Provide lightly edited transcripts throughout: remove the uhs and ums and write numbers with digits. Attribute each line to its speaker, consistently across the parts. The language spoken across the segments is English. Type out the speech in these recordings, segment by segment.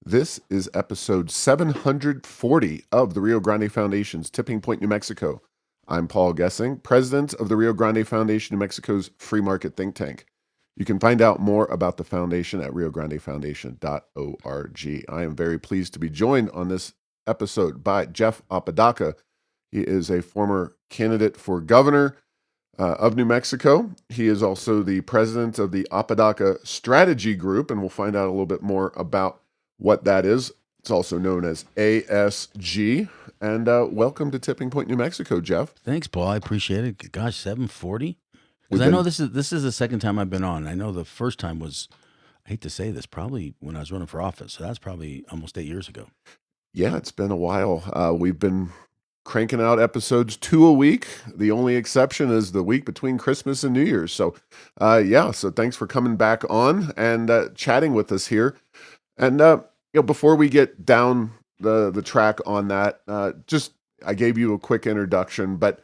Speaker 1: This is episode 740 of the Rio Grande Foundation's Tipping Point, New Mexico. I'm Paul Gessing, president of the Rio Grande Foundation, New Mexico's free market think tank. You can find out more about the foundation at riograndefoundation.org. I am very pleased to be joined on this episode by Jeff Apodaca. He is a former candidate for governor of New Mexico. He is also the president of the Apodaca Strategy Group, and we'll find out a little bit more about what that is. It's also known as ASG. And welcome to Tipping Point, New Mexico, Jeff.
Speaker 2: Thanks, Paul. I appreciate it. Gosh, 740.
Speaker 1: We've
Speaker 2: Because I know
Speaker 1: been-
Speaker 2: this is the second time I've been on. I know the first time was, I hate to say this, probably when I was running for office. So that's probably almost 8 years ago.
Speaker 1: Yeah, it's been a while. We've been cranking out episodes 2 a week. The only exception is the week between Christmas and New Year's. So so thanks for coming back on and chatting with us here. And before we get down the track on that, I gave you a quick introduction, but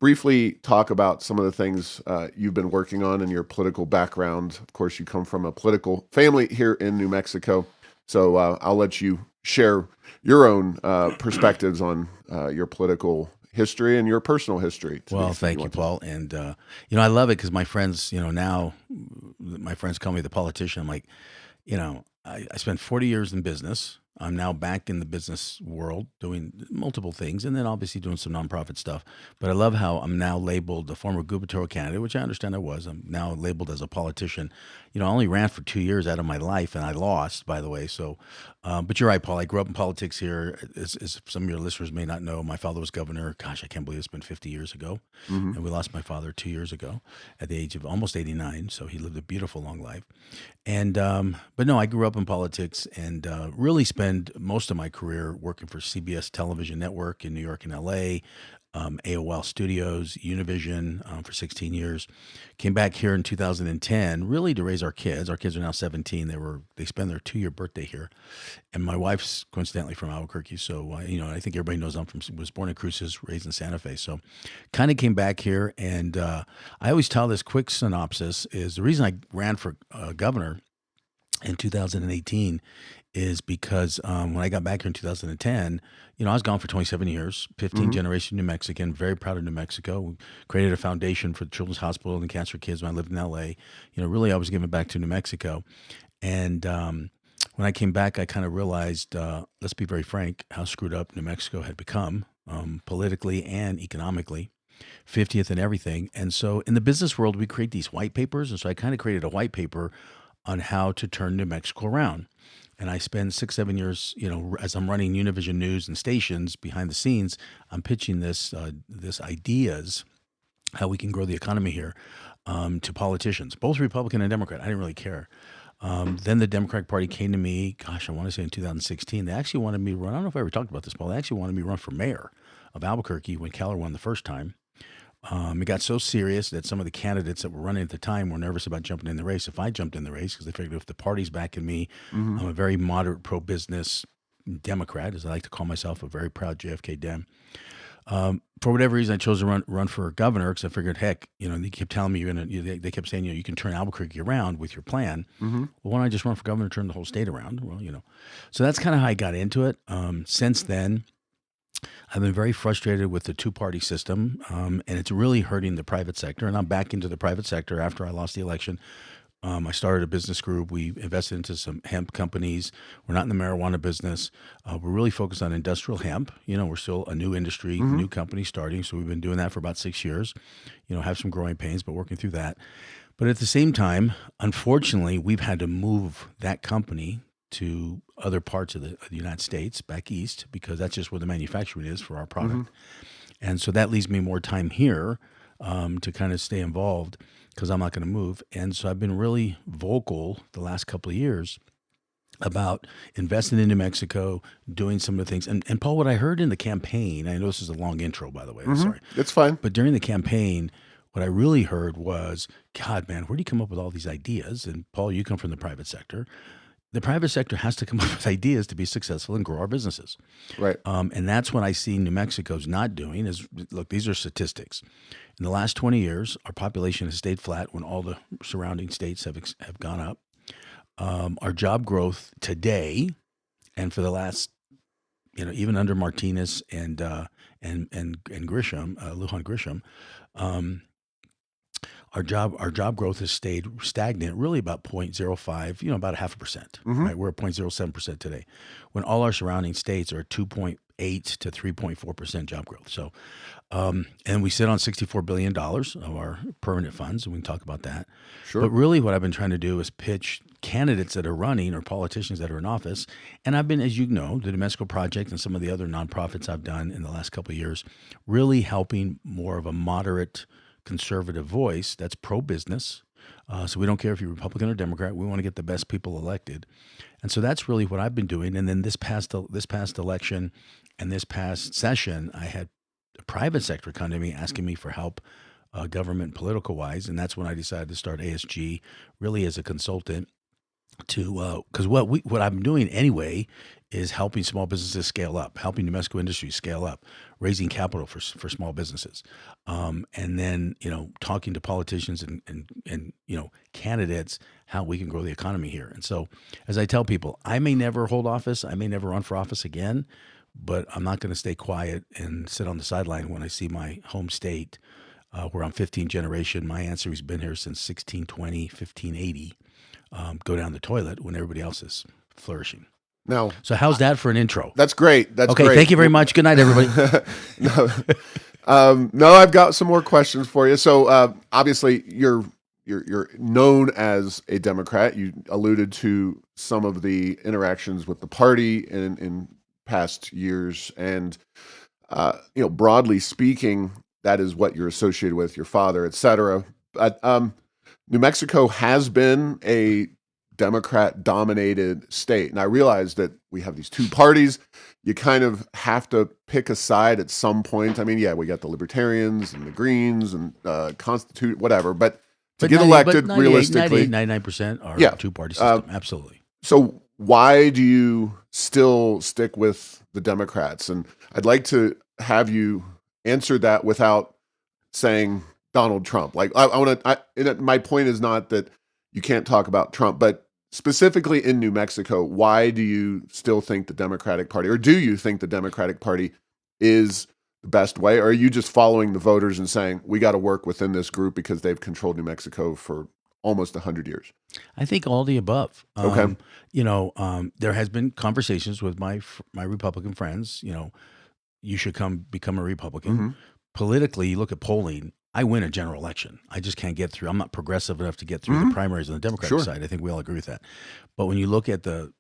Speaker 1: briefly talk about some of the things you've been working on in your political background. Of course, you come from a political family here in New Mexico, so I'll let you share your own perspectives on your political history and your personal history.
Speaker 2: Well, thank you, Paul. And, I love it because my friends, now my friends call me the politician. I'm like, I spent 40 years in business. I'm now back in the business world doing multiple things and then obviously doing some nonprofit stuff. But I love how I'm now labeled the former gubernatorial candidate, which I understand I was. I'm now labeled as a politician. I only ran for 2 years out of my life and I lost, by the way. So, but you're right, Paul. I grew up in politics here. As some of your listeners may not know, my father was governor. Gosh, I can't believe it's been 50 years ago.
Speaker 1: Mm-hmm.
Speaker 2: And we lost my father 2 years ago at the age of almost 89. So he lived a beautiful, long life. And, but no, I grew up in politics and really spent most of my career working for CBS Television Network in New York and LA, AOL Studios, Univision for 16 years. Came back here in 2010, really to raise our kids. Our kids are now 17. They spend their 2-year birthday here, and my wife's coincidentally from Albuquerque. So I think everybody knows was born in Cruces, raised in Santa Fe. So kind of came back here, and I always tell this quick synopsis is the reason I ran for governor in 2018 is because when I got back here in 2010, I was gone for 27 years, 15 generation New Mexican, very proud of New Mexico. We created a foundation for the Children's Hospital and Cancer Kids when I lived in LA. Really I was giving back to New Mexico. And when I came back, I kind of realized, let's be very frank, how screwed up New Mexico had become politically and economically. 50th and everything. And so in the business world, we create these white papers. And so I kind of created a white paper on how to turn New Mexico around. And I spend 6-7 years, as I'm running Univision News and stations behind the scenes, I'm pitching this ideas, how we can grow the economy here, to politicians, both Republican and Democrat. I didn't really care. Then the Democratic Party came to me, gosh, I want to say in 2016. They actually wanted me to run, I don't know if I ever talked about this, Paul. They actually wanted me to run for mayor of Albuquerque when Keller won the first time. It got so serious that some of the candidates that were running at the time were nervous about jumping in the race if I jumped in the race because they figured if the party's backing me, I'm a very moderate pro-business Democrat, as I like to call myself, a very proud JFK Dem. For whatever reason, I chose to run for governor because I figured, heck, they kept telling me they kept saying, you can turn Albuquerque around with your plan. Well, why don't I just run for governor and turn the whole state around? Well, so that's kind of how I got into it. Since then, I've been very frustrated with the two-party system, and it's really hurting the private sector. And I'm back into the private sector after I lost the election. I started a business group. We invested into some hemp companies. We're not in the marijuana business. We're really focused on industrial hemp. We're still a new industry, new company starting. So we've been doing that for about 6 years. Have some growing pains, but working through that. But at the same time, unfortunately, we've had to move that company to other parts of the United States, back east, because that's just where the manufacturing is for our product. And so that leaves me more time here to kind of stay involved because I'm not going to move. And so I've been really vocal the last couple of years about investing in New Mexico, doing some of the things. And Paul, what I heard in the campaign, I know this is a long intro, by the way, I'm sorry.
Speaker 1: It's fine.
Speaker 2: But during the campaign, what I really heard was, God, man, where do you come up with all these ideas? And Paul, you come from the private sector. The private sector has to come up with ideas to be successful and grow our businesses.
Speaker 1: Right.
Speaker 2: And that's what I see New Mexico's not doing is, look, these are statistics. In the last 20 years, our population has stayed flat when all the surrounding states have gone up. Our job growth today And for the last, even under Martinez and Grisham, Lujan Grisham, um, our job growth has stayed stagnant, really about 0.05, about a half a percent,
Speaker 1: Hmm.
Speaker 2: right? We're at 0.07% today, when all our surrounding states are at 2.8 to 3.4% job growth. So, and we sit on $64 billion of our permanent funds, and we can talk about that. But
Speaker 1: Sure.
Speaker 2: really, what I've been trying to do is pitch candidates that are running or politicians that are in office. And I've been, as you know, the New Mexico Project and some of the other nonprofits I've done in the last couple of years, really helping more of a moderate conservative voice that's pro-business. So we don't care if you're Republican or Democrat. We want to get the best people elected, and so that's really what I've been doing. And then this past election and this past session, I had the private sector come to me asking me for help, government political wise, and that's when I decided to start ASG, really as a consultant to because what I'm doing anyway is helping small businesses scale up, helping New Mexico industries scale up, raising capital for small businesses, and then talking to politicians and candidates how we can grow the economy here. And so, as I tell people, I may never hold office, I may never run for office again, but I'm not going to stay quiet and sit on the sideline when I see my home state, where I'm 15th generation. My ancestry's been here since 1620, 1580, go down the toilet when everybody else is flourishing.
Speaker 1: Now,
Speaker 2: So how's that for an intro?
Speaker 1: that's great. That's
Speaker 2: Okay,
Speaker 1: great.
Speaker 2: thank you very much. Good night, everybody.
Speaker 1: No, no, I've got some more questions for you. So, obviously, you're known as a Democrat. You alluded to some of the interactions with the party in past years, and broadly speaking, that is what you're associated with, your father, et cetera. But New Mexico has been a Democrat dominated state. And I realize that we have these two parties. You kind of have to pick a side at some point. I mean, yeah, we got the Libertarians and the Greens and Constitute, whatever. But to
Speaker 2: But
Speaker 1: get
Speaker 2: 90, but
Speaker 1: elected
Speaker 2: 98,
Speaker 1: realistically,
Speaker 2: 99% are
Speaker 1: yeah.
Speaker 2: two-party system. Absolutely.
Speaker 1: So why do you still stick with the Democrats? And I'd like to have you answer that without saying Donald Trump. Like I want to. My point is not that you can't talk about Trump, but specifically in New Mexico, why do you still think the Democratic Party, or do you think the Democratic Party is the best way, or are you just following the voters and saying we got to work within this group because they've controlled New Mexico for almost 100 years?
Speaker 2: I think all the above.
Speaker 1: Okay.
Speaker 2: There has been conversations with my Republican friends. You should become a Republican.
Speaker 1: Hmm.
Speaker 2: Politically, you look at polling. I win a general election. I just can't get through. I'm not progressive enough to get through
Speaker 1: Hmm.
Speaker 2: the primaries on the Democratic
Speaker 1: Sure.
Speaker 2: side. I think we all agree with that. But when you look at the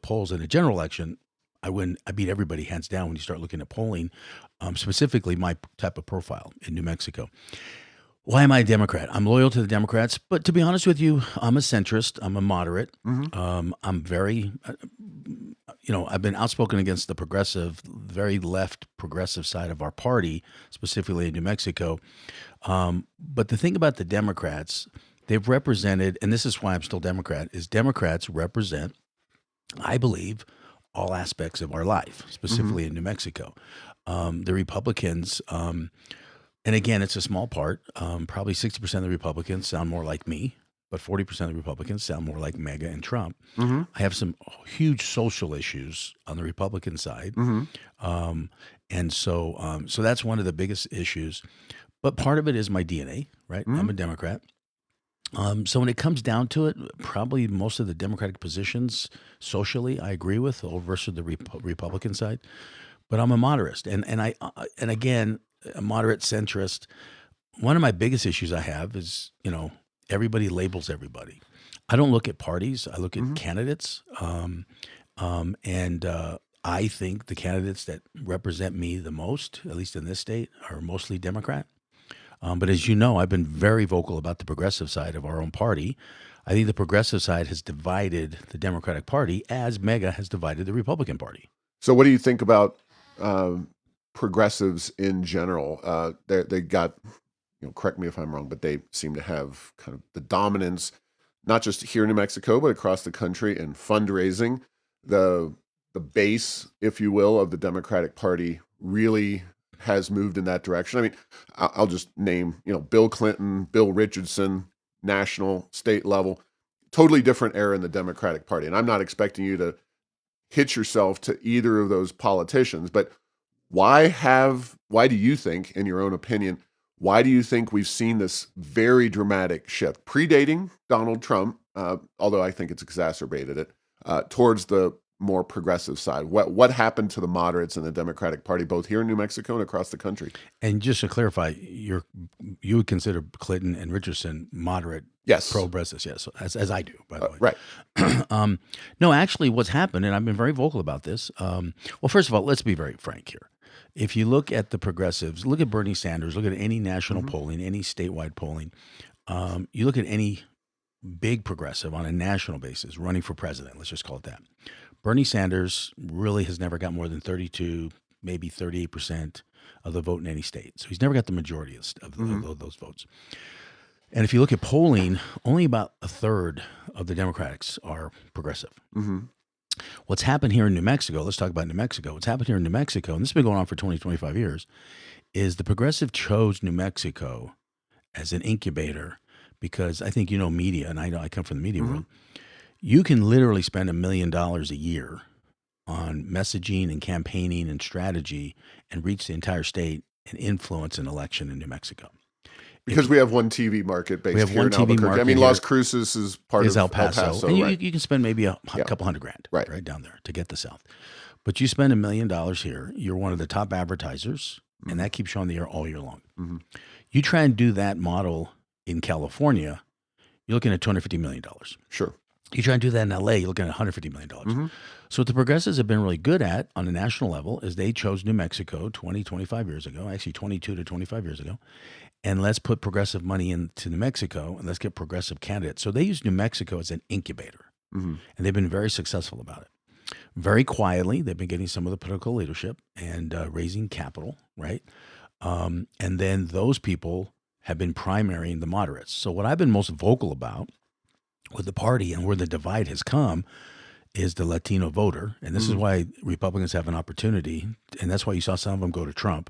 Speaker 2: polls in a general election, I win. I beat everybody hands down when you start looking at polling, specifically my type of profile in New Mexico. Why am I a Democrat? I'm loyal to the Democrats, but to be honest with you, I'm a centrist. I'm a moderate.
Speaker 1: Hmm.
Speaker 2: I'm very, I've been outspoken against the progressive, very left progressive side of our party, specifically in New Mexico. But the thing about the Democrats, they've represented, and this is why I'm still Democrat, is Democrats represent, I believe, all aspects of our life, specifically in New Mexico. The Republicans, and again, it's a small part. Probably 60% of the Republicans sound more like me, but 40% of the Republicans sound more like MAGA and Trump.
Speaker 1: Hmm.
Speaker 2: I have some huge social issues on the Republican side,
Speaker 1: Hmm.
Speaker 2: and so that's one of the biggest issues. But part of it is my DNA, right?
Speaker 1: Hmm.
Speaker 2: I'm a Democrat. So when it comes down to it, probably most of the Democratic positions socially I agree with over versus the Republican side. But I'm a moderate, and again, a moderate centrist. One of my biggest issues I have is everybody labels everybody. I don't look at parties. I look at
Speaker 1: Hmm.
Speaker 2: candidates, and I think the candidates that represent me the most, at least in this state, are mostly Democrat. But as you know, I've been very vocal about the progressive side of our own party. I think the progressive side has divided the Democratic Party as MAGA has divided the Republican Party.
Speaker 1: So what do you think about progressives in general? They got, correct me if I'm wrong, but they seem to have kind of the dominance, not just here in New Mexico, but across the country in fundraising. The base, if you will, of the Democratic Party really has moved in that direction. I mean, I'll just name, Bill Clinton, Bill Richardson, national, state level, totally different era in the Democratic Party. And I'm not expecting you to hitch yourself to either of those politicians. But why do you think, in your own opinion, why do you think we've seen this very dramatic shift, predating Donald Trump, although I think it's exacerbated it, towards the more progressive side? What happened to the moderates in the Democratic Party, both here in New Mexico and across the country?
Speaker 2: And just to clarify, you would consider Clinton and Richardson moderate,
Speaker 1: Yes.
Speaker 2: pro-progressives, yes, as I do, by the way.
Speaker 1: Right.
Speaker 2: No, actually, what's happened, and I've been very vocal about this. Well, first of all, let's be very frank here. If you look at the progressives, look at Bernie Sanders, look at any national polling, any statewide polling, you look at any big progressive on a national basis running for president, let's just call it that. Bernie Sanders really has never got more than 32, maybe 38% of the vote in any state. So he's never got the majority of those votes. And if you look at polling, only about a third of the Democrats are progressive. What's happened here in New Mexico, let's talk about New Mexico. What's happened here in New Mexico, and this has been going on for 20, 25 years, is the progressive chose New Mexico as an incubator because I think you know media, and I know I come from the media world. You can literally spend $1 million a year on messaging and campaigning and strategy and reach the entire state and influence an election in New Mexico.
Speaker 1: Because we have one TV market based
Speaker 2: We have
Speaker 1: here
Speaker 2: one
Speaker 1: in
Speaker 2: TV
Speaker 1: Albuquerque.
Speaker 2: market
Speaker 1: I mean,
Speaker 2: here.
Speaker 1: Las Cruces is part of
Speaker 2: El Paso. And
Speaker 1: right?
Speaker 2: you can spend maybe a couple $100,000 right down there to get the South. But you spend $1 million here, you're one of the top advertisers, and that keeps you on the air all year long. You try and do that model in California, you're looking at $250 million.
Speaker 1: Sure.
Speaker 2: You try and do that in LA, you're looking at $150 million. So what the progressives have been really good at on a national level is they chose New Mexico 20, 25 years ago, actually 22 to 25 years ago, and let's put progressive money into New Mexico and let's get progressive candidates. So they use New Mexico as an incubator, and they've been very successful about it. Very quietly, they've been getting some of the political leadership and raising capital, right? And then those people have been primarying the moderates. So what I've been most vocal about with the party and where the divide has come is the Latino voter. And this is why Republicans have an opportunity, and that's why you saw some of them go to Trump,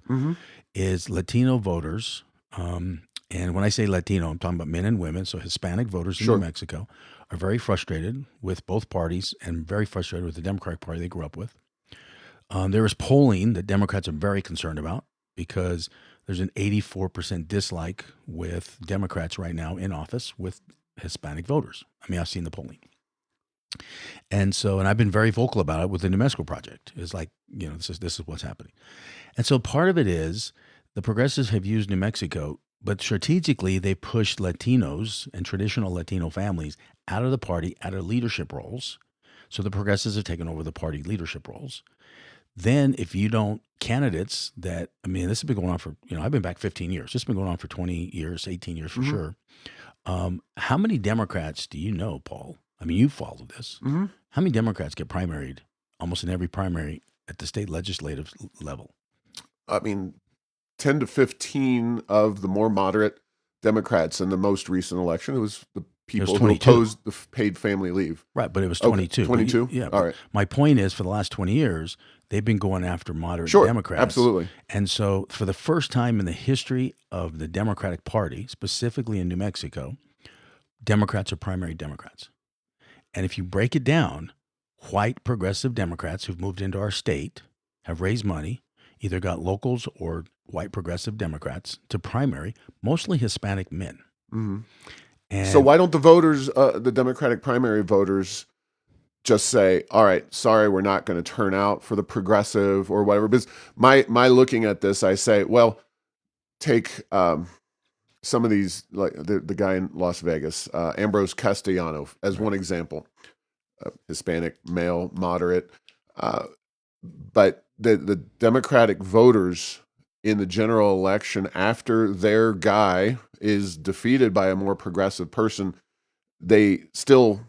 Speaker 2: is Latino voters. And when I say Latino, I'm talking about men and women. So Hispanic voters in New Mexico are very frustrated with both parties and very frustrated with the Democratic Party they grew up with. There is polling that Democrats are very concerned about because there's an 84% dislike with Democrats right now in office with Hispanic voters. I mean, I've seen the polling. And so, and I've been very vocal about it with the New Mexico Project. It's like, you know, this is what's happening. And so part of it is the progressives have used New Mexico, but strategically they pushed Latinos and traditional Latino families out of the party, out of leadership roles. So the progressives have taken over the party leadership roles. Then if you don't, candidates that, I mean, this has been going on for, you know, I've been back 15 years. This has been going on for 20 years, 18 years for sure. How many Democrats do you know, Paul? I mean, you follow this. How many Democrats get primaried almost in every primary at the state legislative level?
Speaker 1: I mean, 10 to 15 of the more moderate Democrats in the most recent election. It was the people who opposed the paid family leave.
Speaker 2: Right, but it was 22.
Speaker 1: 22?
Speaker 2: Yeah.
Speaker 1: All right.
Speaker 2: My point is, for the last 20 years, they've been going after moderate Democrats.
Speaker 1: Absolutely.
Speaker 2: And so for the first time in the history of the Democratic Party, specifically in New Mexico, Democrats are primary Democrats. And if you break it down, white progressive Democrats who've moved into our state have raised money, either got locals or white progressive Democrats to primary, mostly Hispanic men. And
Speaker 1: so why don't the voters, the Democratic primary voters, just say, all right, sorry, we're not going to turn out for the progressive or whatever? Because my looking at this, I say, well, take some of these, like the guy in Las Vegas, Ambrose Castellano, as one example, Hispanic, male, moderate. But the Democratic voters in the general election, after their guy is defeated by a more progressive person, they still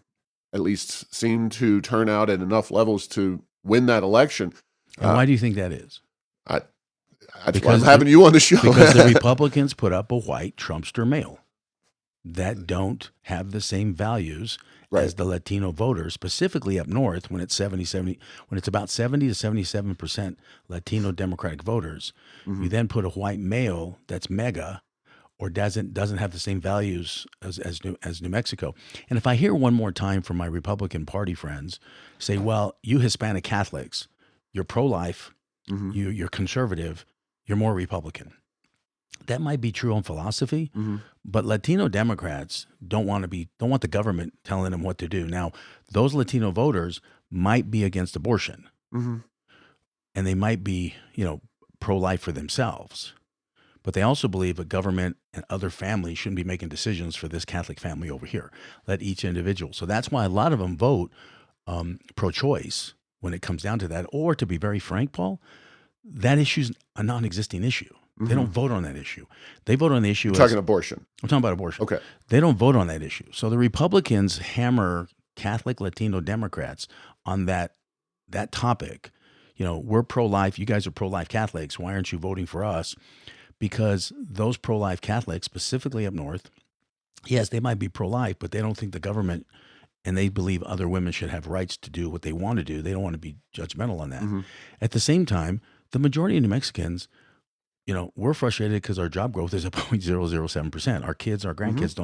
Speaker 1: at least seem to turn out at enough levels to win that election.
Speaker 2: And why do you think that is?
Speaker 1: That's why I'm having you on the show.
Speaker 2: Because the Republicans put up a white Trumpster male that don't have the same values as the Latino voters, specifically up north when it's when it's about 70 to 77% Latino Democratic voters. You then put a white male that's mega or doesn't have the same values as New Mexico. And if I hear one more time from my Republican Party friends say, "Well, you Hispanic Catholics, you're pro-life,
Speaker 1: Mm-hmm.
Speaker 2: you're conservative, you're more Republican," that might be true on philosophy,
Speaker 1: Mm-hmm.
Speaker 2: but Latino Democrats don't want the government telling them what to do. Now, those Latino voters might be against abortion,
Speaker 1: Mm-hmm.
Speaker 2: and they might be, pro-life for themselves. But they also believe that government and other families shouldn't be making decisions for this Catholic family over here. Let each individual. So that's why a lot of them vote pro-choice when it comes down to that. Or to be very frank, Paul, that issue's a non-existing issue. They don't vote on that issue. They vote on the issue.
Speaker 1: You're talking abortion.
Speaker 2: I'm talking about abortion.
Speaker 1: Okay.
Speaker 2: They don't vote on that issue. So the Republicans hammer Catholic Latino Democrats on that topic. We're pro-life. You guys are pro-life Catholics. Why aren't you voting for us? Because those pro-life Catholics, specifically up north, yes, they might be pro-life, but they don't think the government, and they believe other women should have rights to do what they want to do. They don't want to be judgmental on that.
Speaker 1: Mm-hmm.
Speaker 2: At the same time, the majority of New Mexicans, we're frustrated because our job growth is at 0.007%. Our kids, our grandkids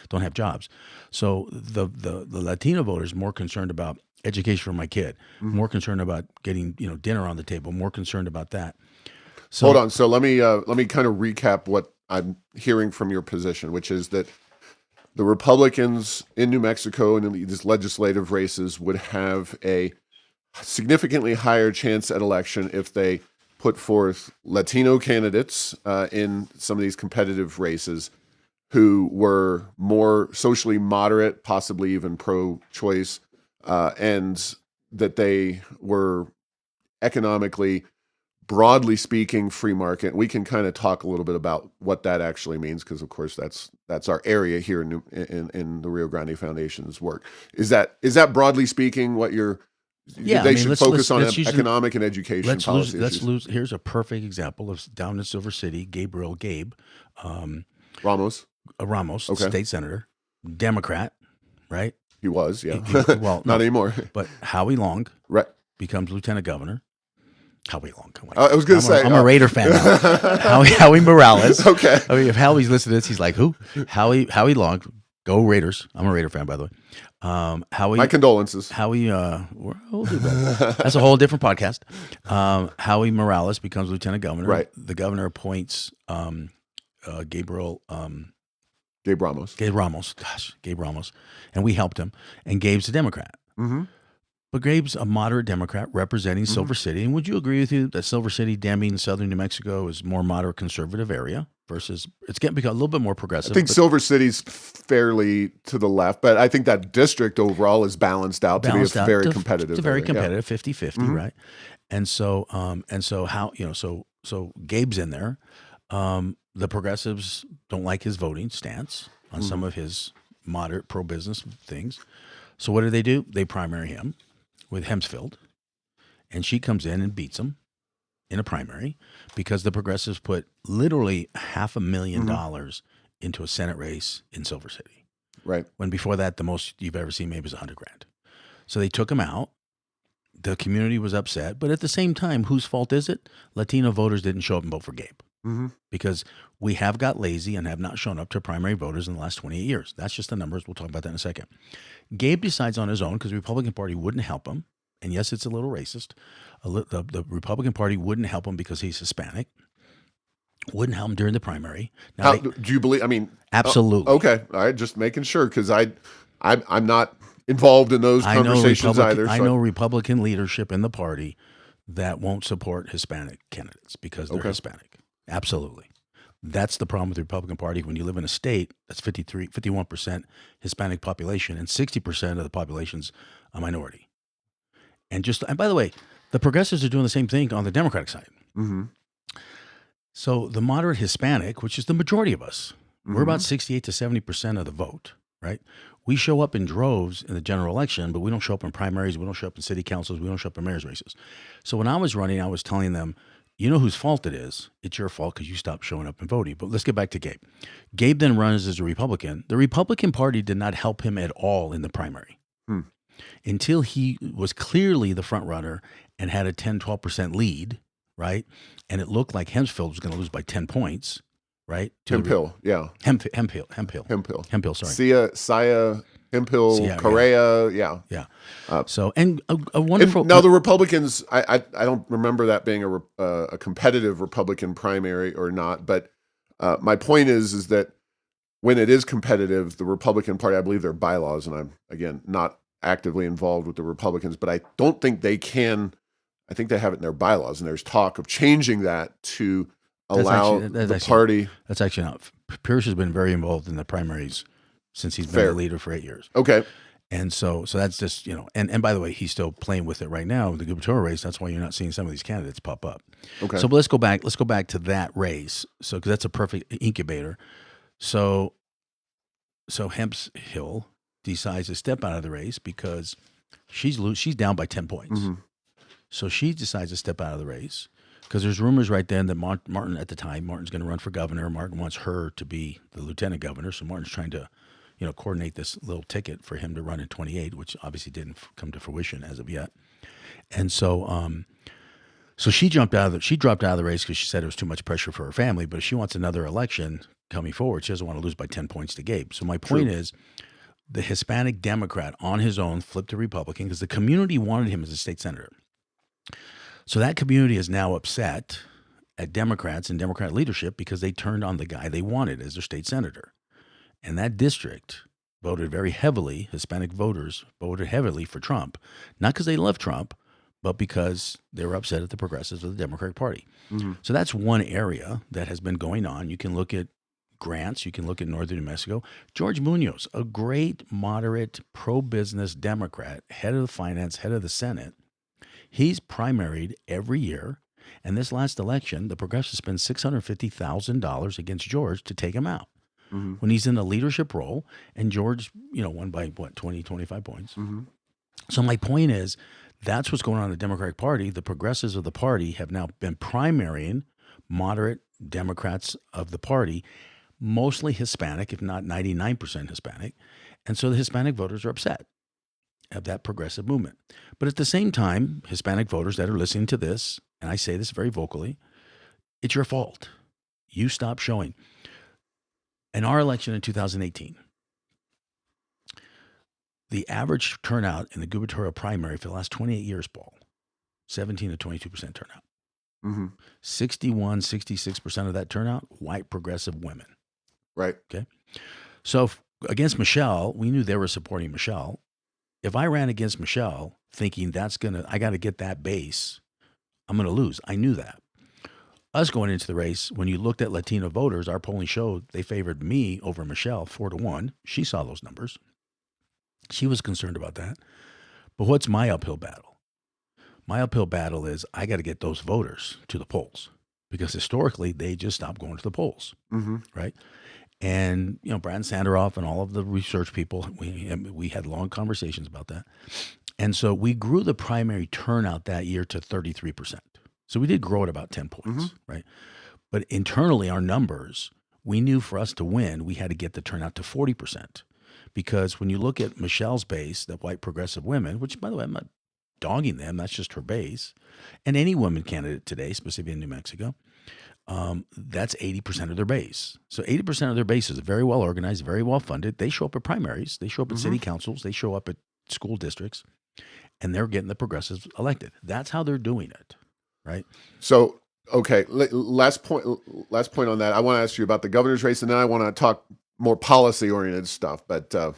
Speaker 2: don't have jobs. So the Latino voters more concerned about education for my kid, more concerned about getting, dinner on the table, more concerned about that. So,
Speaker 1: Hold on. So let me kind of recap what I'm hearing from your position, which is that the Republicans in New Mexico and in these legislative races would have a significantly higher chance at election if they put forth Latino candidates in some of these competitive races who were more socially moderate, possibly even pro-choice, and that they were economically, broadly speaking, free market. We can kind of talk a little bit about what that actually means, because of course that's our area here in the Rio Grande Foundation's work. Is that broadly speaking what you're?
Speaker 2: Yeah,
Speaker 1: they should focus on
Speaker 2: let's
Speaker 1: economic and education policy issues.
Speaker 2: Here's a perfect example of down in Silver City, Gabe
Speaker 1: Ramos, okay.
Speaker 2: State senator, Democrat, right?
Speaker 1: He was, yeah.
Speaker 2: Well,
Speaker 1: not anymore.
Speaker 2: But Howie Long,
Speaker 1: right,
Speaker 2: becomes lieutenant governor. Howie Long.
Speaker 1: I was going to say,
Speaker 2: I'm a Raider fan now. Howie Morales.
Speaker 1: Okay.
Speaker 2: I mean, if Howie's listening to this, he's like, who? Howie Long. Go Raiders. I'm a Raider fan, by the way. Howie.
Speaker 1: My condolences.
Speaker 2: Howie, we'll do that. That's a whole different podcast. Howie Morales becomes lieutenant governor.
Speaker 1: Right.
Speaker 2: The governor appoints Gabe
Speaker 1: Ramos.
Speaker 2: Gabe Ramos. And we helped him. And Gabe's a Democrat.
Speaker 1: Mm-hmm.
Speaker 2: But Gabe's a moderate Democrat representing Silver City. And would you agree with you that Silver City, Deming, southern New Mexico is more moderate conservative area versus it's getting become a little bit more progressive?
Speaker 1: I think Silver City's fairly to the left, but I think that district overall is balanced out to be a very competitive.
Speaker 2: It's a very
Speaker 1: area,
Speaker 2: competitive 50-50, right? And so so Gabe's in there. The progressives don't like his voting stance on some of his moderate pro-business things. So what do? They primary him with Hempsfield, and she comes in and beats him in a primary because the progressives put literally $500,000 into a Senate race in Silver City.
Speaker 1: Right.
Speaker 2: When before that, the most you've ever seen maybe was $100,000. So they took him out. The community was upset, but at the same time, whose fault is it? Latino voters didn't show up and vote for Gabe because we have got lazy and have not shown up to primary voters in the last 28 years. That's just the numbers. We'll talk about that in a second. Gabe decides on his own because the Republican Party wouldn't help him. And yes, it's a little racist. The Republican Party wouldn't help him because he's Hispanic. Wouldn't help him during the primary. Now,
Speaker 1: do you believe? I mean,
Speaker 2: absolutely.
Speaker 1: Okay, all right. Just making sure because I'm not involved in those conversations either. So.
Speaker 2: I know Republican leadership in the party that won't support Hispanic candidates because they're Hispanic. Absolutely. That's the problem with the Republican Party. When you live in a state that's 51% Hispanic population and 60% of the population's a minority. And by the way, the progressives are doing the same thing on the Democratic side. Mm-hmm. So the moderate Hispanic, which is the majority of us, we're about 68 to 70% of the vote, right? We show up in droves in the general election, but we don't show up in primaries. We don't show up in city councils. We don't show up in mayor's races. So when I was running, I was telling them, you know whose fault it is? It's your fault because you stopped showing up and voting. But let's get back to Gabe. Gabe then runs as a Republican. The Republican Party did not help him at all in the primary until he was clearly the front runner and had a 10, 12% lead, right? And it looked like Hempsfield was going to lose by 10 points. right?
Speaker 1: Hemphill, yeah.
Speaker 2: Hemphill.
Speaker 1: Hemphill.
Speaker 2: Hemphill, sorry.
Speaker 1: Sia, Hemphill,
Speaker 2: Yeah,
Speaker 1: Correa, yeah.
Speaker 2: yeah.
Speaker 1: Uh,
Speaker 2: So, and a
Speaker 1: and
Speaker 2: wonderful.
Speaker 1: now the Republicans, I don't remember that being a competitive Republican primary or not, but my point is that when it is competitive, the Republican Party, I believe their bylaws, and I'm, again, not actively involved with the Republicans, but I don't think they can, I think they have it in their bylaws, and there's talk of changing that to allow the party.
Speaker 2: That's actually not. Pierce has been very involved in the primaries since he's been
Speaker 1: Fair.
Speaker 2: the leader for 8 years.
Speaker 1: Okay.
Speaker 2: And so that's just, and by the way, he's still playing with it right now, the gubernatorial race. That's why you're not seeing some of these candidates pop up.
Speaker 1: Okay.
Speaker 2: So let's go back to that race. So, because that's a perfect incubator. So Hemphill decides to step out of the race because she's down by 10 points.
Speaker 1: Mm-hmm.
Speaker 2: So she decides to step out of the race because there's rumors right then that Martin at the time, Martin's going to run for governor. Martin wants her to be the lieutenant governor. So Martin's trying to, coordinate this little ticket for him to run in 28, which obviously didn't come to fruition as of yet. And so, so she dropped out of the race because she said it was too much pressure for her family. But if she wants another election coming forward, she doesn't want to lose by 10 points to Gabe. So my point is, the Hispanic Democrat on his own flipped to Republican because the community wanted him as a state senator. So that community is now upset at Democrats and Democrat leadership because they turned on the guy they wanted as their state senator. And that district voted very heavily, Hispanic voters voted heavily for Trump, not because they love Trump, but because they were upset at the progressives of the Democratic Party. Mm-hmm. So that's one area that has been going on. You can look at Grants, you can look at northern New Mexico. George Munoz, a great, moderate, pro-business Democrat, head of the finance, head of the Senate, he's primaried every year. And this last election, the progressives spent $650,000 against George to take him out. Mm-hmm. When he's in a leadership role, and George, won by 20, 25 points. Mm-hmm. So my point is, that's what's going on in the Democratic Party. The progressives of the party have now been primarying moderate Democrats of the party, mostly Hispanic, if not 99% Hispanic. And so the Hispanic voters are upset of that progressive movement. But at the same time, Hispanic voters that are listening to this, and I say this very vocally, it's your fault. You stop showing. In our election in 2018, the average turnout in the gubernatorial primary for the last 28 years, Paul, 17 to 22% turnout. Mm-hmm. 61, 66% of that turnout, white progressive women.
Speaker 1: Right.
Speaker 2: Okay. So against Michelle, we knew they were supporting Michelle. If I ran against Michelle thinking I got to get that base, I'm going to lose. I knew that. Us going into the race, when you looked at Latino voters, our polling showed they favored me over Michelle 4-1. She saw those numbers. She was concerned about that. But what's my uphill battle? My uphill battle is I got to get those voters to the polls because historically they just stopped going to the polls, mm-hmm. right? And Brad Sanderoff and all of the research people, we had long conversations about that. And so we grew the primary turnout that year to 33%. So we did grow at about 10 points, mm-hmm. right? But internally, our numbers, we knew for us to win, we had to get the turnout to 40%. Because when you look at Michelle's base, the white progressive women, which, by the way, I'm not dogging them, that's just her base, and any woman candidate today, specifically in New Mexico, that's 80% of their base. So 80% of their base is very well organized, very well funded. They show up at primaries. They show up at mm-hmm. city councils. They show up at school districts, and they're getting the progressives elected. That's how they're doing it. Right. So,
Speaker 1: okay. Last point on that. I want to ask you about the governor's race, and then I want to talk more policy-oriented stuff. But we're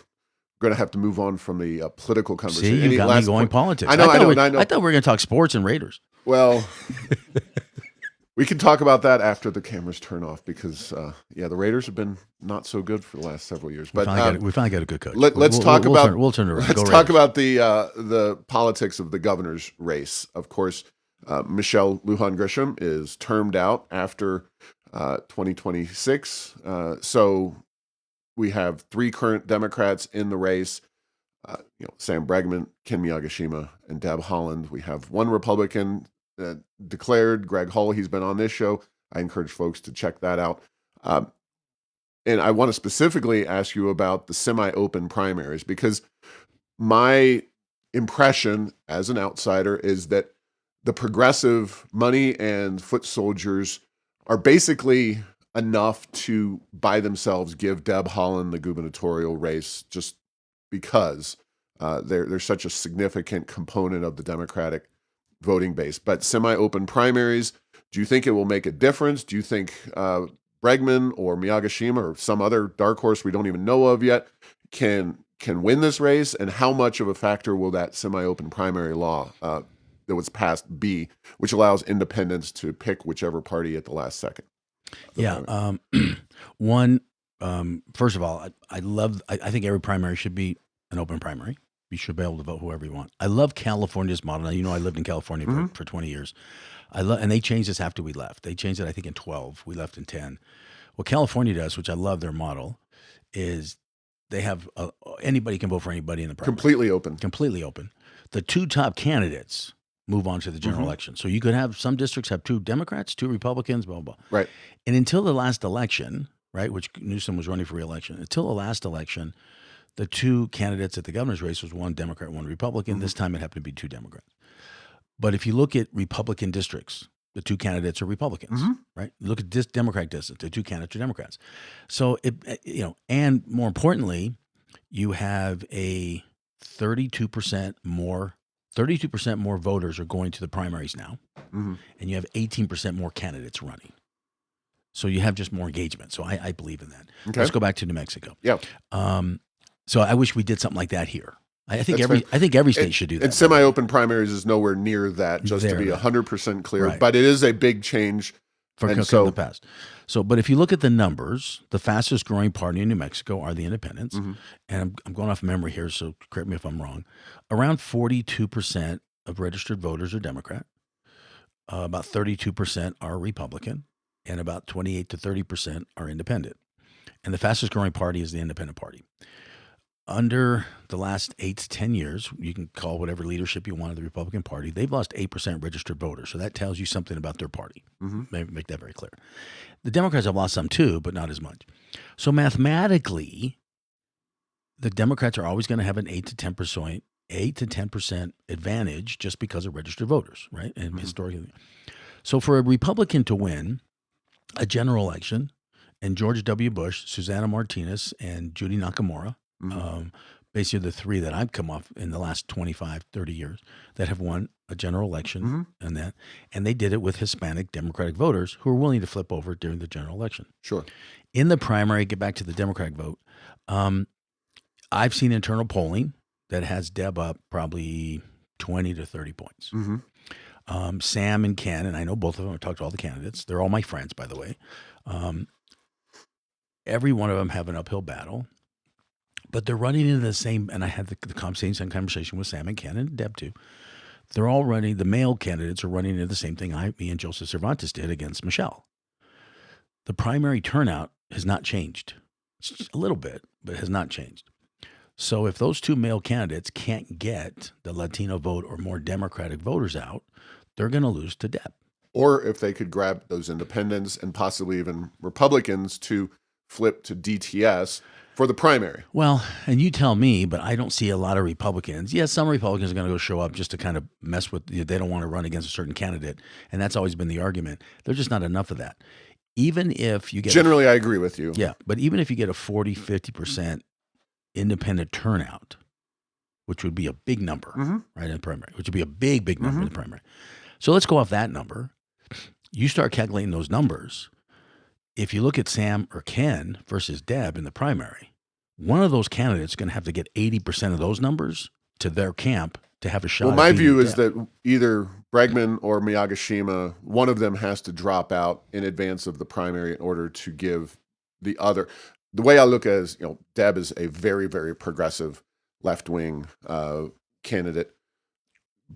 Speaker 1: going to have to move on from the political conversation.
Speaker 2: See, you got me going politics.
Speaker 1: I know.
Speaker 2: I thought we were going to talk sports and Raiders.
Speaker 1: Well, we can talk about that after the cameras turn off because, the Raiders have been not so good for the last several years. But
Speaker 2: we finally got a good coach.
Speaker 1: Let's talk about
Speaker 2: the
Speaker 1: the politics of the governor's race. Of course. Michelle Lujan Grisham is termed out after 2026. So we have 3 current Democrats in the race, Sam Bregman, Ken Miyagishima, and Deb Haaland. We have 1 Republican declared, Greg Hull. He's been on this show. I encourage folks to check that out. And I want to specifically ask you about the semi-open primaries because my impression as an outsider is that the progressive money and foot soldiers are basically enough to, by themselves, give Deb Haaland the gubernatorial race just because they're such a significant component of the Democratic voting base. But semi-open primaries, do you think it will make a difference? Do you think Bregman or Miyagishima or some other dark horse we don't even know of yet can win this race? And how much of a factor will that semi-open primary law that was passed be, which allows independents to pick whichever party at the last second?
Speaker 2: Yeah. One, first of all, I think every primary should be an open primary. You should be able to vote whoever you want. I love California's model. Now, you know, I lived in California for 20 years. And they changed this after we left. They changed it, I think, in 12. We left in 10. What California does, which I love their model, is they have anybody can vote for anybody in the primary.
Speaker 1: Completely open.
Speaker 2: Completely open. The two top candidates move on to the general election. So you could have some districts have 2 Democrats, 2 Republicans, blah, blah, blah.
Speaker 1: Right.
Speaker 2: And until the last election, right, which Newsom was running for re-election, until the last election, the 2 candidates at the governor's race was 1 Democrat, 1 Republican. This time it happened to be 2 Democrats. But if you look at Republican districts, the 2 candidates are Republicans, right? You look at this Democratic district, the 2 candidates are Democrats. So and more importantly, you have a 32% more voters are going to the primaries now, and you have 18% more candidates running. So you have just more engagement. So I believe in that. Okay. Let's go back to New Mexico.
Speaker 1: Yeah.
Speaker 2: So I wish we did something like that here. I think every state should do that.
Speaker 1: And semi-open primaries is nowhere near that, just to be 100% clear. Right. But it is a big change
Speaker 2: for the past. So, but if you look at the numbers, the fastest growing party in New Mexico are the independents. And I'm going off memory here, so correct me if I'm wrong. Around 42% of registered voters are Democrat. About 32% are Republican, and about 28 to 30% are independent. And the fastest growing party is the independent party. Under the last 8 to 10 years, you can call whatever leadership you want of the Republican Party, they've lost 8% registered voters. So that tells you something about their party. Maybe make that very clear. The Democrats have lost some too, but not as much. So mathematically, the Democrats are always going to have an 8 to 10% advantage just because of registered voters, right? And historically. So for a Republican to win a general election, and George W. Bush, Susanna Martinez, and Judy Nakamura, basically the 3 that I've come off in the last 25, 30 years that have won a general election and they did it with Hispanic Democratic voters who are willing to flip over during the general election.
Speaker 1: Sure.
Speaker 2: In the primary, get back to the Democratic vote. I've seen internal polling that has Deb up probably 20 to 30 points. Sam and Ken, and I know both of them, I talked to all the candidates. They're all my friends, by the way. Every one of them have an uphill battle. But they're running into the same, and I had the same conversation with Sam and Ken and Deb too. They're all running, the male candidates are running into the same thing me and Joseph Cervantes did against Michelle. The primary turnout has not changed. It's a little bit, but it has not changed. So if those 2 male candidates can't get the Latino vote or more Democratic voters out, they're going to lose to Deb.
Speaker 1: Or if they could grab those independents and possibly even Republicans to flip to DTS for the primary.
Speaker 2: Well, and you tell me, but I don't see a lot of Republicans. Yes, some Republicans are going to go show up just to kind of mess with, they don't want to run against a certain candidate. And that's always been the argument. There's just not enough of that. Even if you get...
Speaker 1: Generally, I agree with you.
Speaker 2: Yeah, but even if you get a 40, 50% independent turnout, which would be a big number, right, in the primary, which would be a big, big number in the primary. So let's go off that number. You start calculating those numbers. If you look at Sam or Ken versus Deb in the primary, one of those candidates is going to have to get 80% of those numbers to their camp to have a shot.
Speaker 1: Well, my view is that either Bregman or Miyagishima, one of them has to drop out in advance of the primary in order to give the other. The way I look at it is, Deb is a very, very progressive left-wing candidate.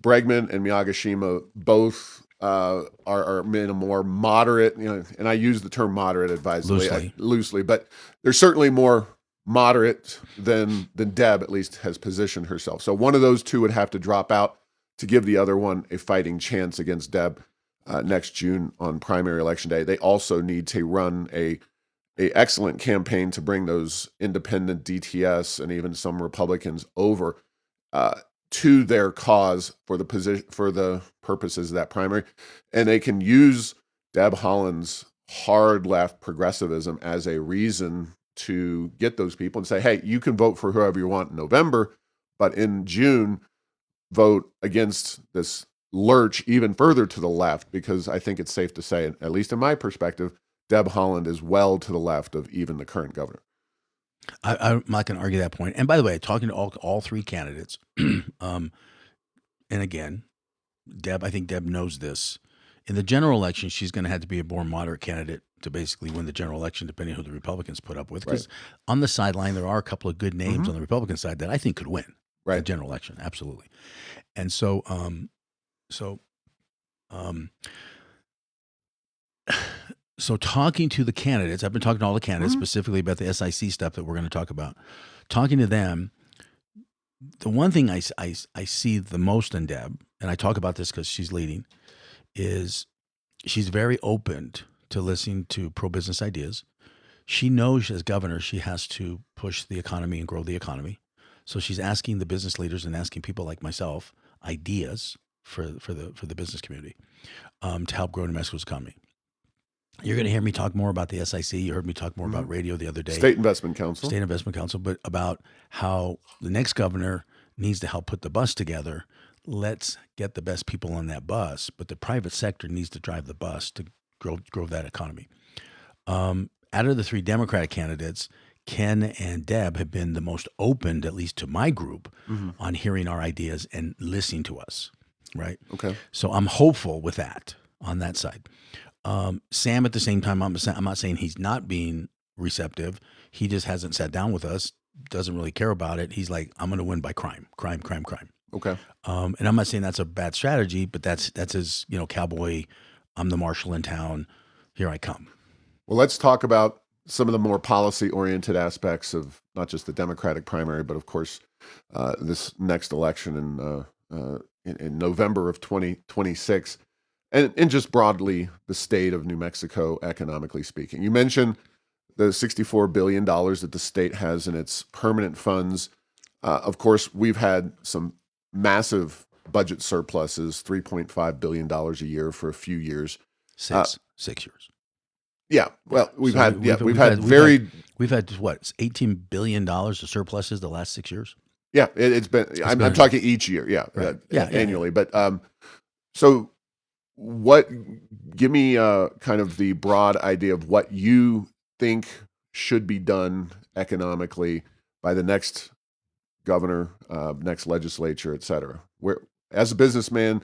Speaker 1: Bregman and Miyagishima both are in a more moderate, and I use the term moderate advisedly, loosely, but they're certainly more moderate than Deb at least has positioned herself. So one of those 2 would have to drop out to give the other one a fighting chance against Deb next June on primary election day. They also need to run a excellent campaign to bring those independent DTS and even some Republicans over to their cause for the purposes of that primary, and they can use Deb Haaland's hard left progressivism as a reason to get those people and say, hey, you can vote for whoever you want in November, but in June, vote against this lurch even further to the left, because I think it's safe to say, at least in my perspective, Deb Haaland is well to the left of even the current governor.
Speaker 2: I'm not going to argue that point. And by the way, talking to all three candidates, and again, I think Deb knows this. In the general election, she's going to have to be a more moderate candidate to basically win the general election, depending on who the Republicans put up with. Because on the sideline, there are a couple of good names on the Republican side that I think could win the general election. Absolutely. And so talking to the candidates, I've been talking to all the candidates specifically about the SIC stuff that we're going to talk about. Talking to them, the one thing I see the most in Deb, and I talk about this because she's leading, is she's very open to listening to pro-business ideas. She knows as governor she has to push the economy and grow the economy. So she's asking the business leaders and asking people like myself ideas for the business community to help grow New Mexico's economy. You're going to hear me talk more about the SIC. You heard me talk more about radio the other day.
Speaker 1: State Investment Council,
Speaker 2: but about how the next governor needs to help put the bus together. Let's get the best people on that bus, but the private sector needs to drive the bus to grow that economy. Out of the three Democratic candidates, Ken and Deb have been the most open, at least to my group, on hearing our ideas and listening to us, right?
Speaker 1: Okay.
Speaker 2: So I'm hopeful with that on that side. Sam, at the same time, I'm not saying he's not being receptive. He just hasn't sat down with us, doesn't really care about it. He's like, I'm going to win by crime.
Speaker 1: Okay.
Speaker 2: And I'm not saying that's a bad strategy, but that's his, cowboy, I'm the marshal in town, here I come.
Speaker 1: Well, let's talk about some of the more policy-oriented aspects of not just the Democratic primary, but of course, this next election in November of 2026. And just broadly, the state of New Mexico, economically speaking. You mentioned the $64 billion that the state has in its permanent funds. Of course, we've had some massive budget surpluses, $3.5 billion a year for a few years.
Speaker 2: 6 years.
Speaker 1: Yeah, well, we've had
Speaker 2: what, $18 billion of surpluses the last 6 years?
Speaker 1: Yeah, it's been. I'm talking each year. Yeah,
Speaker 2: right.
Speaker 1: Annually. But so. Give me kind of the broad idea of what you think should be done economically by the next governor, next legislature, et cetera. Where, as a businessman,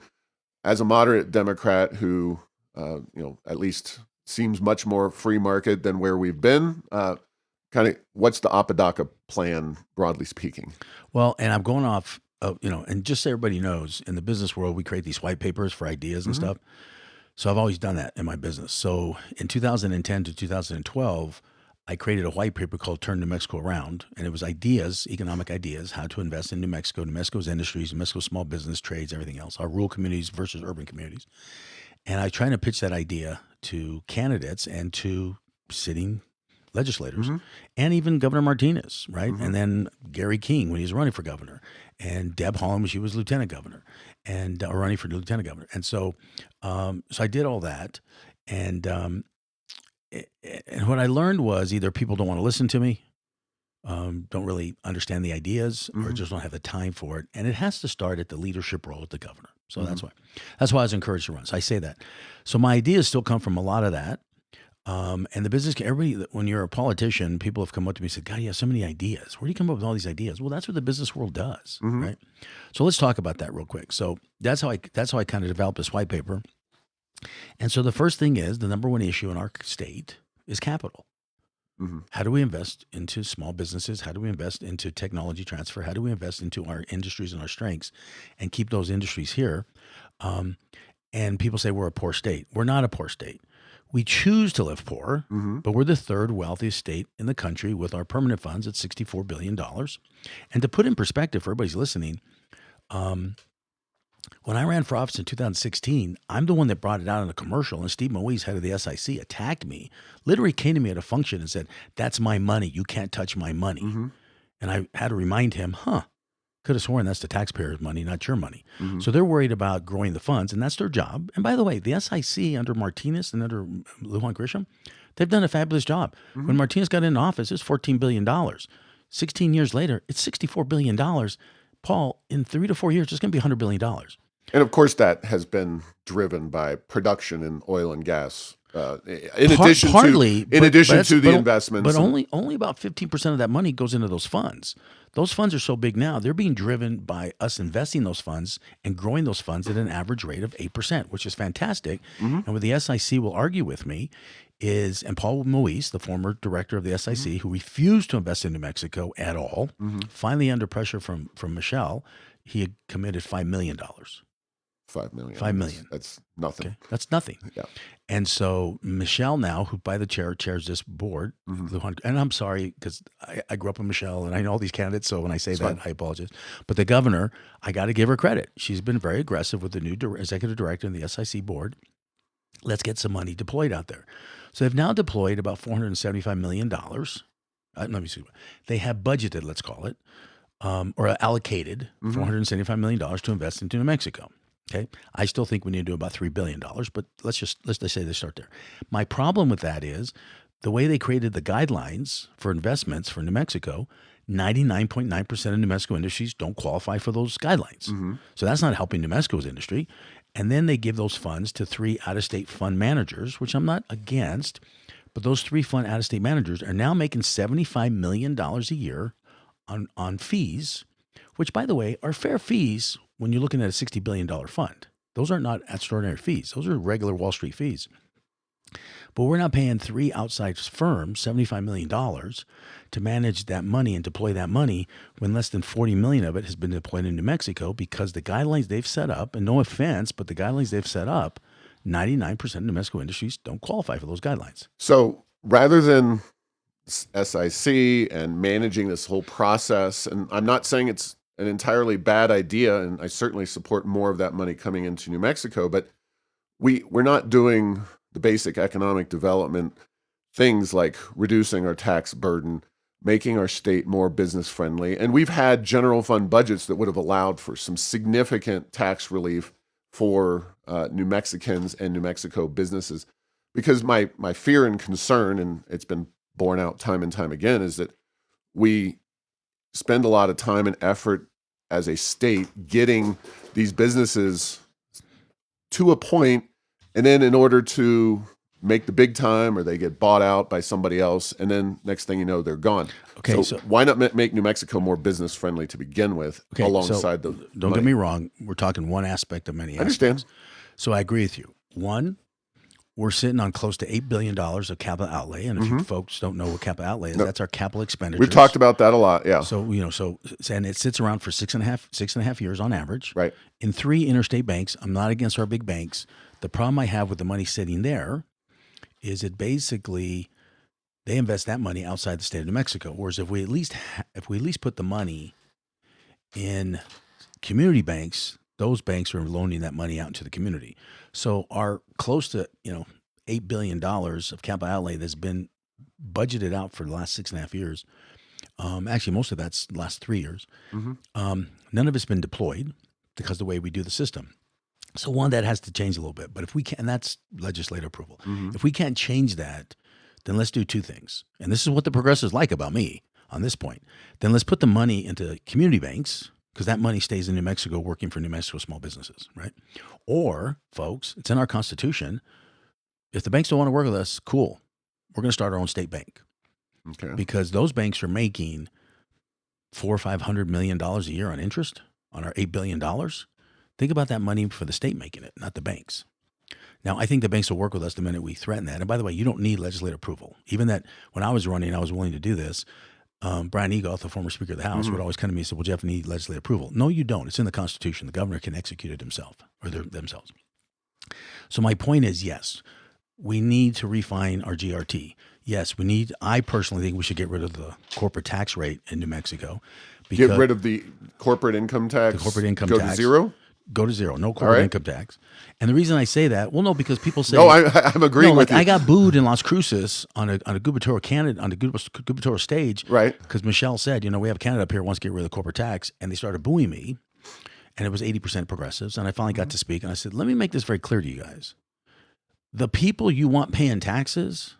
Speaker 1: as a moderate Democrat who, at least seems much more free market than where we've been, kind of what's the Apodaca plan, broadly speaking?
Speaker 2: Well, and I'm going off, and just so everybody knows, in the business world, we create these white papers for ideas and stuff. So I've always done that in my business. So in 2010 to 2012, I created a white paper called Turn New Mexico Around, and it was ideas, economic ideas, how to invest in New Mexico, New Mexico's industries, New Mexico's small business, trades, everything else, our rural communities versus urban communities. And I try to pitch that idea to candidates and to sitting legislators and even Governor Martinez, right? And then Gary King when he was running for governor, and Deb Haaland when she was lieutenant governor and or running for lieutenant governor. And so I did all that. And what I learned was either people don't want to listen to me, don't really understand the ideas, or just don't have the time for it. And it has to start at the leadership role at the governor. So that's why I was encouraged to run. So I say that. So my ideas still come from a lot of that. And the business, everybody, when you're a politician, people have come up to me and said, God, you have so many ideas. Where do you come up with all these ideas? Well, that's what the business world does, right? So let's talk about that real quick. So that's how I kind of developed this white paper. And so the first thing is, the number one issue in our state is capital. How do we invest into small businesses? How do we invest into technology transfer? How do we invest into our industries and our strengths and keep those industries here? And people say we're a poor state. We're not a poor state. We choose to live poor, but we're the third wealthiest state in the country with our permanent funds at $64 billion. And to put in perspective for everybody's listening, when I ran for office in 2016, I'm the one that brought it out in a commercial, and Steve Moise, head of the SIC, attacked me, literally came to me at a function and said, that's my money. You can't touch my money. And I had to remind him, Could have sworn that's the taxpayers' money, not your money.
Speaker 1: Mhm.
Speaker 2: So they're worried about growing the funds, and that's their job. And by the way, the SIC under Martinez and under Lujan Grisham, they've done a fabulous job. When
Speaker 1: Mhm.
Speaker 2: Martinez got into office, it was $14 billion. 16 years later, it's $64 billion. Paul, in 3 to 4 years, it's going to be $100 billion.
Speaker 1: And of course, that has been driven by production in oil and gas. In addition
Speaker 2: Partly,
Speaker 1: to the investments,
Speaker 2: but only about 15% of that money goes into those funds. Those funds are so big now; they're being driven by us investing those funds and growing those funds at an average rate of 8%, which is fantastic.
Speaker 1: Mhm.
Speaker 2: And what the SIC will argue with me is, and Paul Moise, the former director of the SIC, who refused to invest in New Mexico at all, finally under pressure from Michelle, he had committed $5 million.
Speaker 1: $5 million.
Speaker 2: $5 million.
Speaker 1: That's nothing.
Speaker 2: Okay, that's nothing.
Speaker 1: Yeah.
Speaker 2: And so Michelle now, who by the chairs this board, and I'm sorry because I grew up with Michelle and I know all these candidates. So when I say that, I apologize. But the governor, I got to give her credit. She's been very aggressive with the new executive director and the SIC board. Let's get some money deployed out there. So they've now deployed about $475 million. Let me see. They have budgeted, let's call it, or allocated $475 million to invest into New Mexico. Okay, I still think we need to do about $3 billion, but let's just say they start there. My problem with that is the way they created the guidelines for investments for New Mexico. 99.9% of New Mexico industries don't qualify for those guidelines. So that's not helping New Mexico's industry. And then they give those funds to 3 out-of-state fund managers, which I'm not against, but those 3 fund out-of-state managers are now making $75 million a year on fees, which, by the way, are fair fees when you're looking at a $60 billion fund. Those are not extraordinary fees. Those are regular Wall Street fees. But we're not paying 3 outside firms $75 million to manage that money and deploy that money when less than 40 million of it has been deployed in New Mexico because the guidelines they've set up, and no offense, but the guidelines they've set up, 99% of New Mexico industries don't qualify for those guidelines.
Speaker 1: So rather than SIC and managing this whole process, and I'm not saying it's an entirely bad idea, and I certainly support more of that money coming into New Mexico, but we're not doing the basic economic development things like reducing our tax burden, making our state more business friendly. And we've had general fund budgets that would have allowed for some significant tax relief for New Mexicans and New Mexico businesses. Because my fear and concern, and it's been borne out time and time again, is that we spend a lot of time and effort as a state getting these businesses to a point, and then in order to make the big time, or they get bought out by somebody else, and then next thing you know, they're gone.
Speaker 2: Okay,
Speaker 1: so why not make New Mexico more business friendly to begin with, alongside the
Speaker 2: Don't
Speaker 1: money?
Speaker 2: get me wrong. We're talking one aspect of many aspects.
Speaker 1: I understand.
Speaker 2: So I agree with you. One, we're sitting on close to $8 billion of capital outlay. And if you folks don't know what capital outlay is, that's our capital expenditures.
Speaker 1: We've talked about that a lot, yeah.
Speaker 2: So, and it sits around for six and a half years on average.
Speaker 1: Right.
Speaker 2: In 3 interstate banks. I'm not against our big banks. The problem I have with the money sitting there is it basically, they invest that money outside the state of New Mexico. Whereas if we at least put the money in community banks, those banks are loaning that money out into the community. So our close to $8 billion of capital outlay that's been budgeted out for the last 6.5 years. Actually, most of that's the last 3 years. None of it's been deployed because of the way we do the system. So one, that has to change a little bit. But if we can, and that's legislative approval. If we can't change that, then let's do 2 things. And this is what the progressives like about me on this point. Then let's put the money into community banks, because that money stays in New Mexico working for New Mexico small businesses, right? Or, folks, it's in our Constitution. If the banks don't want to work with us, cool. We're going to start our own state bank.
Speaker 1: Okay.
Speaker 2: Because those banks are making $400 or $500 million a year on interest on our $8 billion. Think about that money for the state making it, not the banks. Now, I think the banks will work with us the minute we threaten that. And by the way, you don't need legislative approval. Even that when I was running, I was willing to do this. Brian Egoff, the former Speaker of the House, would always come to me and say, well, Jeff, I need legislative approval. No, you don't. It's in the Constitution. The governor can execute it himself or themselves. So my point is, yes, we need to refine our GRT. Yes, I personally think we should get rid of the corporate tax rate in New Mexico.
Speaker 1: Get rid of the corporate income tax?
Speaker 2: The corporate income
Speaker 1: tax. Go
Speaker 2: tax.
Speaker 1: to zero?
Speaker 2: go to zero, no
Speaker 1: All
Speaker 2: corporate
Speaker 1: right.
Speaker 2: income tax. And the reason I say that, well, no, because people say,
Speaker 1: No, I'm agreeing
Speaker 2: no,
Speaker 1: with
Speaker 2: like
Speaker 1: you.
Speaker 2: I got booed in Las Cruces on a gubernatorial candidate on the gubernatorial stage,
Speaker 1: Right.
Speaker 2: because Michelle said, we have a candidate up here who wants to get rid of the corporate tax, and they started booing me, and it was 80% progressives, and I finally got to speak, and I said, let me make this very clear to you guys: the people you want paying taxes,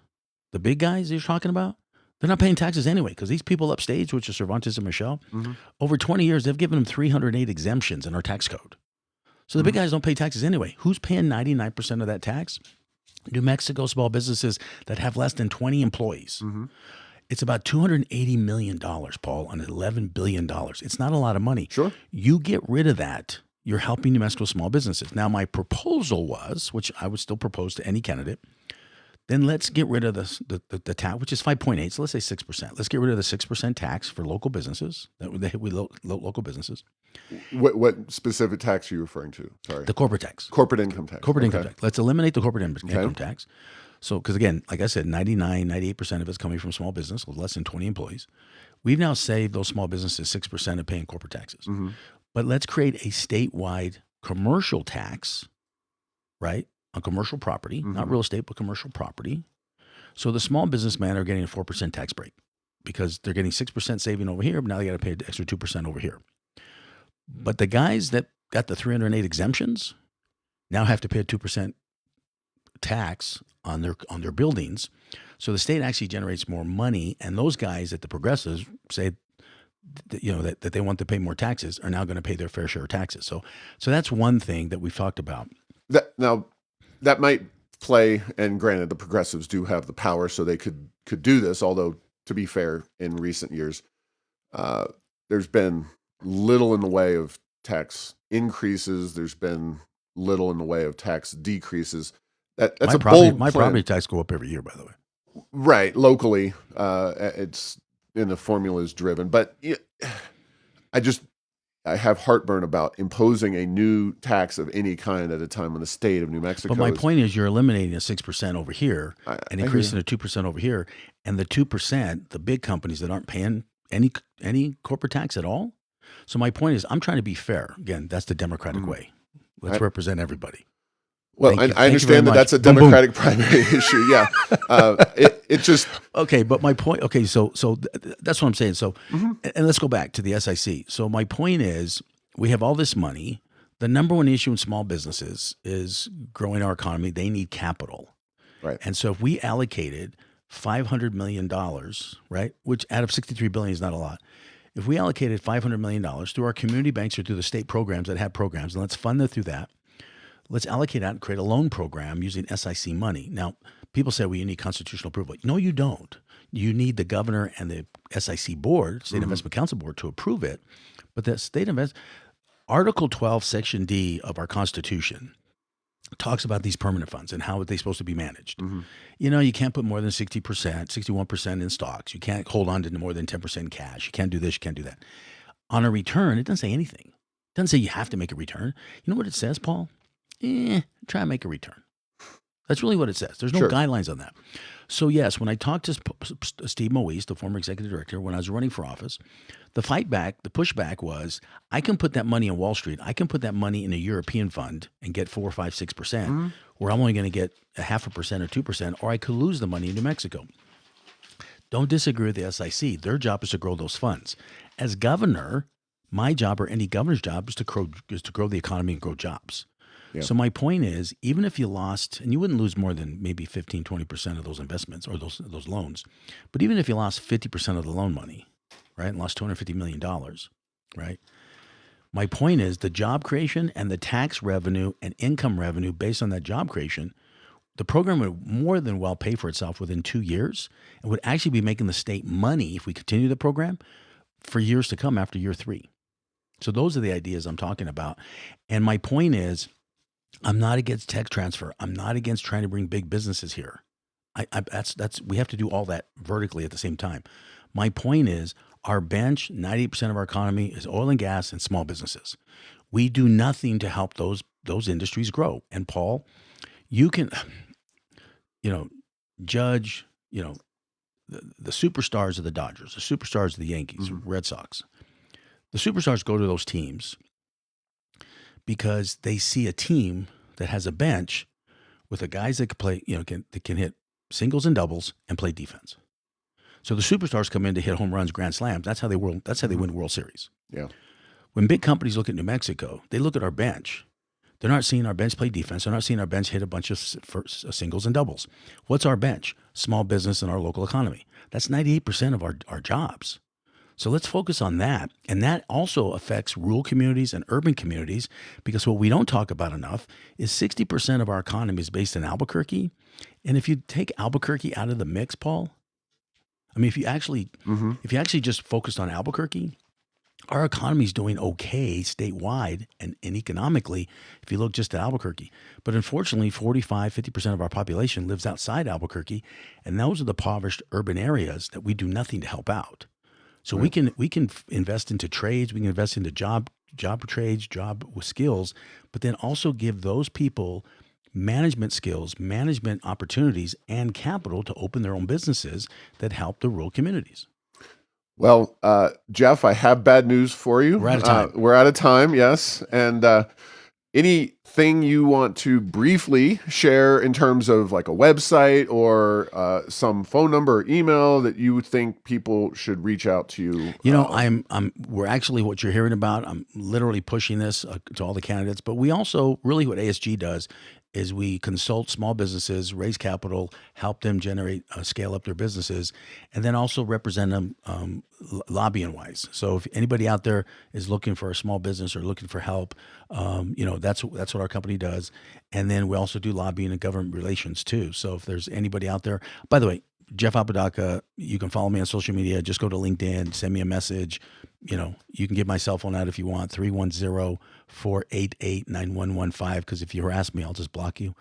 Speaker 2: the big guys you're talking about, they're not paying taxes anyway, because these people upstage, which are Cervantes and Michelle, over 20 years, they've given them 308 exemptions in our tax code. So the big guys don't pay taxes anyway. Who's paying 99% of that tax? New Mexico small businesses that have less than 20 employees. It's about $280 million, Paul, on $11 billion. It's not a lot of money.
Speaker 1: Sure.
Speaker 2: You get rid of that, you're helping New Mexico small businesses. Now, my proposal was, which I would still propose to any candidate, then let's get rid of the tax, which is 5.8. So let's say 6%. Let's get rid of the 6% tax for local businesses. That would hit local businesses.
Speaker 1: What specific tax are you referring to? Sorry.
Speaker 2: The corporate tax.
Speaker 1: Corporate income tax.
Speaker 2: Corporate income tax. Let's eliminate the corporate income tax. So, because again, like I said, 98% of it's coming from small business with less than 20 employees. We've now saved those small businesses 6% of paying corporate taxes. But let's create a statewide commercial tax, right, on commercial property, not real estate, but commercial property. So the small businessmen are getting a 4% tax break because they're getting 6% saving over here, but now they got to pay an extra 2% over here. But the guys that got the 308 exemptions now have to pay a 2% tax on their buildings. So the state actually generates more money, and those guys at the progressives say that they want to pay more taxes are now going to pay their fair share of taxes. So that's one thing that we've talked about.
Speaker 1: That might play, and granted, the progressives do have the power, so they could do this. Although, to be fair, in recent years, there's been little in the way of tax increases. There's been little in the way of tax decreases. That's
Speaker 2: my
Speaker 1: a bold
Speaker 2: my
Speaker 1: plan.
Speaker 2: property tax go up every year, by the way.
Speaker 1: Right, locally, it's and the formula is driven. But I have heartburn about imposing a new tax of any kind at a time when the state of New Mexico.
Speaker 2: But my point is, you're eliminating a 6% over here and increasing a 2% over here, and the 2%, the big companies that aren't paying any corporate tax at all. So my point is, I'm trying to be fair. Again, that's the Democratic way. Let's represent everybody.
Speaker 1: Well, I understand that that's a Democratic primary issue. Yeah, it just
Speaker 2: okay. But my point. Okay, so that's what I'm saying. So, and let's go back to the SIC. So my point is, we have all this money. The number one issue in small businesses is growing our economy. They need capital,
Speaker 1: right.
Speaker 2: And so if we allocated $500 million, right, which out of $63 billion is not a lot. If we allocated $500 million through our community banks or through the state programs that have programs, and let's fund them through that. Let's allocate out and create a loan program using SIC money. Now, people say, well, you need constitutional approval. No, you don't. You need the governor and the SIC board, State Investment Council board, to approve it. But the Article 12, Section D of our Constitution talks about these permanent funds and how are they supposed to be managed. You can't put more than 60%, 61% in stocks. You can't hold on to more than 10% cash. You can't do this, you can't do that. On a return, it doesn't say anything. It doesn't say you have to make a return. You know what it says, Paul? Try and make a return. That's really what it says. There's no guidelines on that. So yes, when I talked to Steve Moise, the former executive director, when I was running for office, the pushback was, I can put that money in Wall Street. I can put that money in a European fund and get 4, 5, 6%, where I'm only going to get 0.5% or 2%, or I could lose the money in New Mexico. Don't disagree with the SIC. Their job is to grow those funds. As governor, my job or any governor's job is to grow the economy and grow jobs. Yeah. So my point is, even if you lost, and you wouldn't lose more than maybe 15, 20% of those investments or those loans, but even if you lost 50% of the loan money, right, and lost $250 million, right, my point is the job creation and the tax revenue and income revenue based on that job creation, the program would more than well pay for itself within 2 years and would actually be making the state money if we continue the program for years to come after year 3. So those are the ideas I'm talking about. And my point is, I'm not against tech transfer. I'm not against trying to bring big businesses here. We have to do all that vertically at the same time. My point is, our bench, 98% of our economy is oil and gas and small businesses. We do nothing to help those industries grow. And Paul, you can, judge, the superstars of the Dodgers, the superstars of the Yankees, Red Sox. The superstars go to those teams because they see a team that has a bench with the guys that can play, that can hit singles and doubles and play defense. So the superstars come in to hit home runs, grand slams. That's how they win World Series.
Speaker 1: Yeah.
Speaker 2: When big companies look at New Mexico, they look at our bench. They're not seeing our bench play defense. They're not seeing our bench hit a bunch of singles and doubles. What's our bench? Small business and our local economy. That's 98% of our jobs. So let's focus on that. And that also affects rural communities and urban communities, because what we don't talk about enough is 60% of our economy is based in Albuquerque. And if you take Albuquerque out of the mix, Paul, I mean, if you actually just focused on Albuquerque, our economy is doing okay statewide and economically if you look just at Albuquerque. But unfortunately, 50% of our population lives outside Albuquerque, and those are the impoverished urban areas that we do nothing to help out. So we can invest into trades, we can invest into job trades, job with skills, but then also give those people management skills, management opportunities, and capital to open their own businesses that help the rural communities.
Speaker 1: Well, Jeff, I have bad news for you.
Speaker 2: We're out of time.
Speaker 1: We're out of time, yes. And anything you want to briefly share in terms of like a website or some phone number or email that you think people should reach out to you?
Speaker 2: We're actually, what you're hearing about, I'm literally pushing this to all the candidates, but we also, really what ASG does is we consult small businesses, raise capital, help them generate, scale up their businesses, and then also represent them lobbying wise. So if anybody out there is looking for a small business or looking for help, that's what our company does. And then we also do lobbying and government relations too. So if there's anybody out there, by the way, Jeff Apodaca, you can follow me on social media. Just go to LinkedIn, send me a message. You can give my cell phone out if you want, 310-488-9115, because if you harass me, I'll just block you.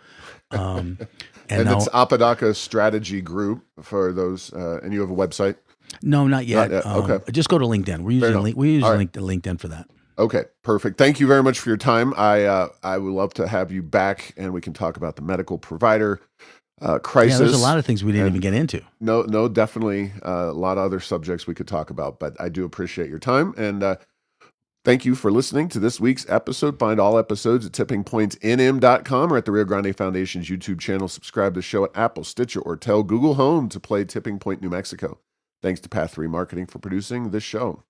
Speaker 1: And it's Apodaca Strategy Group for those, and you have a website?
Speaker 2: No, not yet.
Speaker 1: Okay.
Speaker 2: Just go to LinkedIn. We're using LinkedIn for that.
Speaker 1: Okay, perfect. Thank you very much for your time. I would love to have you back, and we can talk about the medical provider crisis.
Speaker 2: Yeah, there's a lot of things we didn't even get into.
Speaker 1: No, definitely a lot of other subjects we could talk about, but I do appreciate your time. And thank you for listening to this week's episode. Find all episodes at tippingpointsnm.com or at the Rio Grande Foundation's YouTube channel. Subscribe to the show at Apple, Stitcher, or tell Google Home to play Tipping Point New Mexico. Thanks to Path 3 Marketing for producing this show.